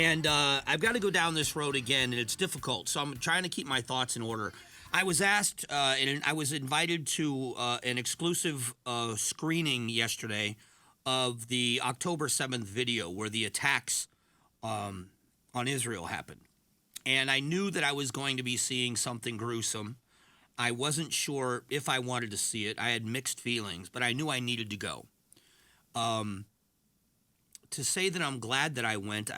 And I've got to go down this road again, and it's difficult. So I'm trying to keep my thoughts in order. I was asked, and I was invited to an exclusive screening yesterday of the October 7th video where the attacks on Israel happened. And I knew that I was going to be seeing something gruesome. I wasn't sure if I wanted to see it. I had mixed feelings, but I knew I needed to go. To say that I'm glad that I went,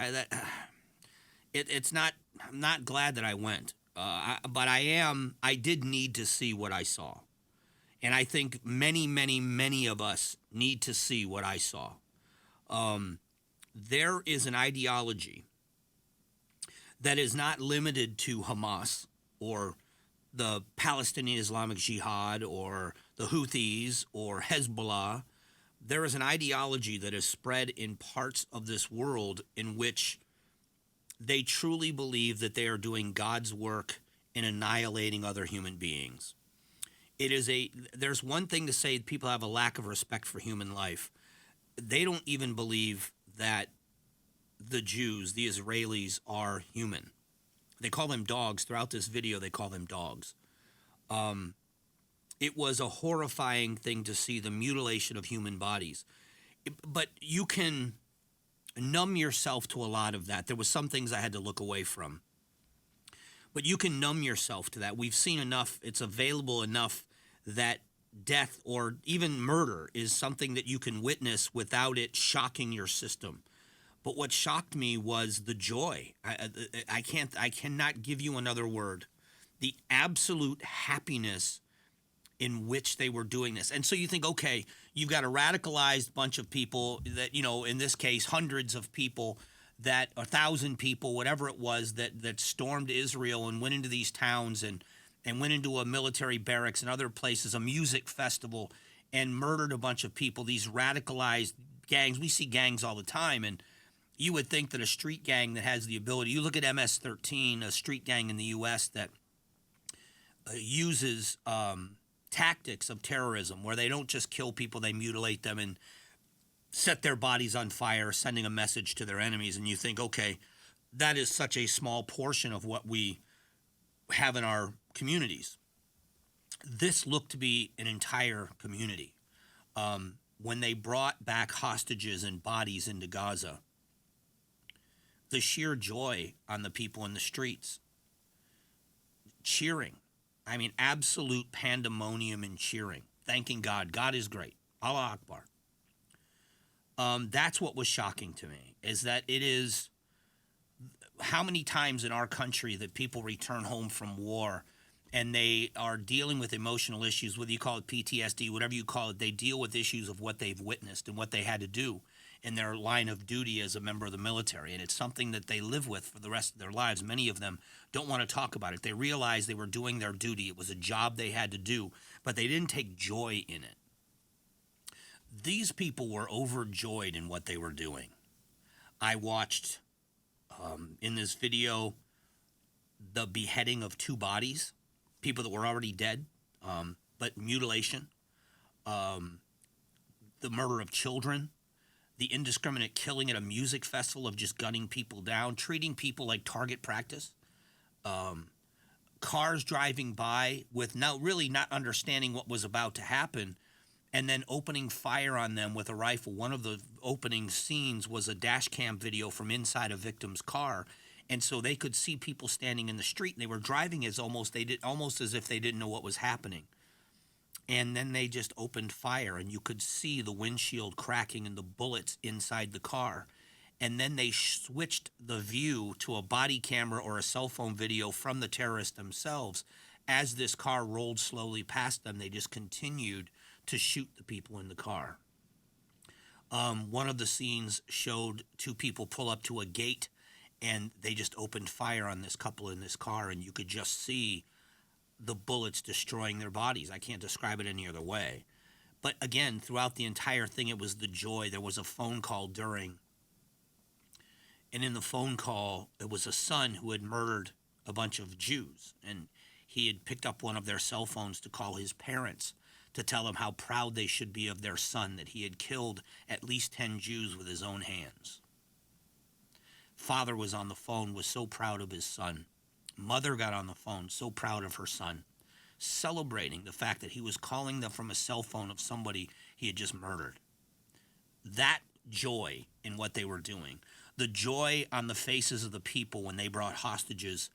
it's not. I'm not glad that I went, but I did need to see what I saw, and I think many of us need to see what I saw. There is an ideology that is not limited to Hamas or the Palestinian Islamic Jihad or the Houthis or Hezbollah. There is an ideology that is spread in parts of this world in which they truly believe that they are doing God's work in annihilating other human beings. There's one thing to say people have a lack of respect for human life. They don't even believe that the Jews, the Israelis, are human. They call them dogs. Throughout this video, they call them dogs. It was a horrifying thing to see the mutilation of human bodies. But you can numb yourself to a lot of that. There was some things I had to look away from. But you can numb yourself to that. We've seen enough. It's available enough that death or even murder is something that you can witness without it shocking your system. But what shocked me was the joy. I cannot give you another word. The absolute happiness in which they were doing this. And so you think, okay, you've got a radicalized bunch of people that, in this case, hundreds of people, that 1,000 people, whatever it was, that stormed Israel and went into these towns and went into a military barracks and other places, a music festival, and murdered a bunch of people, these radicalized gangs. We see gangs all the time, and you would think that a street gang that has the ability, you look at MS-13, a street gang in the U.S. that uses tactics of terrorism where they don't just kill people, they mutilate them and set their bodies on fire, sending a message to their enemies. And you think, okay, that is such a small portion of what we have in our communities. This looked to be an entire community. When they brought back hostages and bodies into Gaza, the sheer joy on the people in the streets, cheering. I mean, absolute pandemonium and cheering, thanking God. God is great. Allah Akbar. That's what was shocking to me, is that it is how many times in our country that people return home from war and they are dealing with emotional issues, whether you call it PTSD, whatever you call it, they deal with issues of what they've witnessed and what they had to do in their line of duty as a member of the military. And it's something that they live with for the rest of their lives. Many of them don't want to talk about it. They realized they were doing their duty. It was a job they had to do, but they didn't take joy in it. These people were overjoyed in what they were doing. I watched in this video the beheading of 2 bodies, people that were already dead, but mutilation, the murder of children, the indiscriminate killing at a music festival of just gunning people down, treating people like target practice, cars driving by with really not understanding what was about to happen, and then opening fire on them with a rifle. One of the opening scenes was a dash cam video from inside a victim's car, and so they could see people standing in the street, and they were driving almost as if they didn't know what was happening. And then they just opened fire, and you could see the windshield cracking and the bullets inside the car. And then they switched the view to a body camera or a cell phone video from the terrorists themselves. As this car rolled slowly past them, they just continued to shoot the people in the car. One of the scenes showed 2 people pull up to a gate, and they just opened fire on this couple in this car, and you could just see the bullets destroying their bodies. I can't describe it any other way. But again, throughout the entire thing, it was the joy. There was a phone call during, and in the phone call, it was a son who had murdered a bunch of Jews, and he had picked up one of their cell phones to call his parents to tell them how proud they should be of their son, that he had killed at least 10 Jews with his own hands. Father was on the phone, was so proud of his son. Mother got on the phone, so proud of her son, celebrating the fact that he was calling them from a cell phone of somebody he had just murdered. That joy in what they were doing, the joy on the faces of the people when they brought hostages,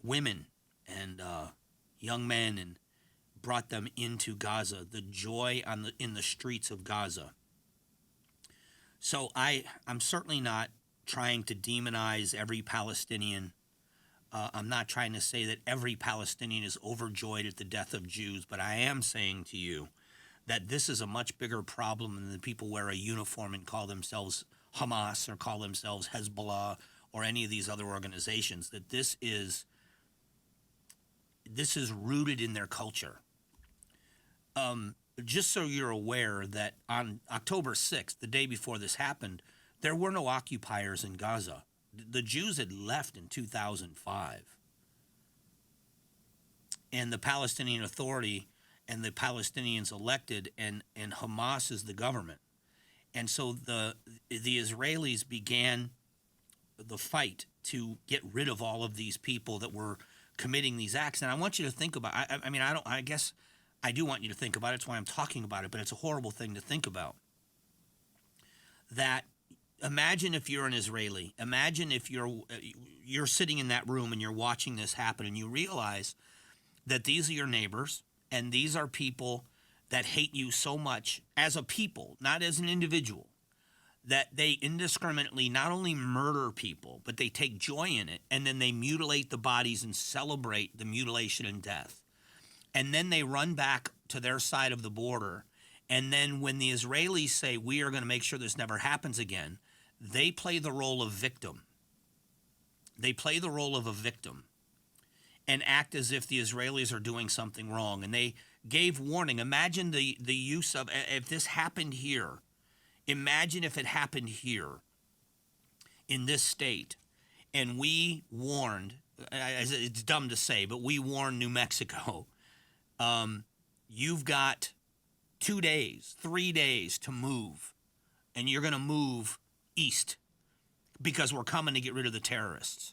women and young men, and brought them into Gaza, the joy in the streets of Gaza. So I'm certainly not trying to demonize every Palestinian. I'm not trying to say that every Palestinian is overjoyed at the death of Jews, but I am saying to you that this is a much bigger problem than the people wear a uniform and call themselves Hamas or call themselves Hezbollah or any of these other organizations, that this is rooted in their culture. Just so you're aware that on October 6th, the day before this happened, there were no occupiers in Gaza. The Jews had left in 2005. And the Palestinian Authority and the Palestinians elected, and Hamas is the government. And so the Israelis began the fight to get rid of all of these people that were committing these acts. And I want you to think about, I guess I do want you to think about it. That's why I'm talking about it, but it's a horrible thing to think about. That imagine if you're an Israeli. Imagine if you're sitting in that room and you're watching this happen, and you realize that these are your neighbors, and these are people that hate you so much as a people, not as an individual, that they indiscriminately not only murder people, but they take joy in it, and then they mutilate the bodies and celebrate the mutilation and death. And then they run back to their side of the border, and then when the Israelis say, we are going to make sure this never happens again, they play the role of victim. They play the role of a victim and act as if the Israelis are doing something wrong. And they gave warning. Imagine the use of, if this happened here, imagine if it happened here in this state, and we warned, it's dumb to say, but we warned New Mexico, you've got 2 days, 3 days to move, and you're going to move east because we're coming to get rid of the terrorists.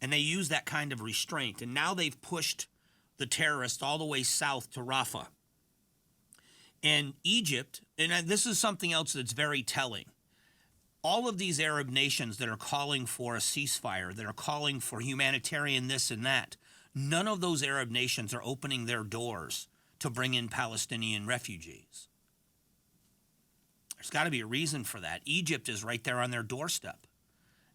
And they use that kind of restraint. And now they've pushed the terrorists all the way south to Rafah. And Egypt, and this is something else that's very telling. All of these Arab nations that are calling for a ceasefire, that are calling for humanitarian this and that, none of those Arab nations are opening their doors to bring in Palestinian refugees. There's got to be a reason for that. Egypt is right there on their doorstep.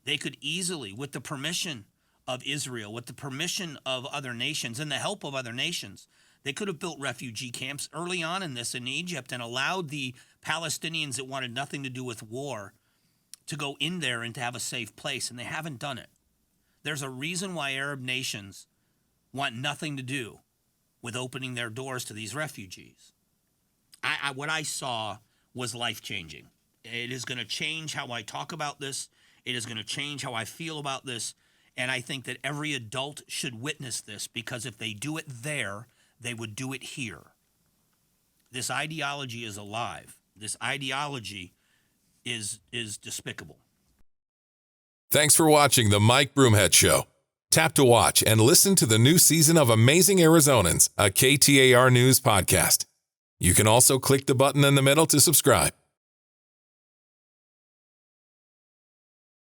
They could easily, with the permission of Israel, with the permission of other nations and the help of other nations, they could have built refugee camps early on in this in Egypt and allowed the Palestinians that wanted nothing to do with war to go in there and to have a safe place, and they haven't done it. There's a reason why Arab nations want nothing to do with opening their doors to these refugees. What I saw was life-changing. It is going to change how I talk about this. It is going to change how I feel about this. And I think that every adult should witness this, because if they do it there, they would do it here. This ideology is alive. This ideology is despicable. Thanks for watching the Mike Broomhead Show. Tap to watch and listen to the new season of Amazing Arizonans, a KTAR News podcast. You can also click the button in the middle to subscribe.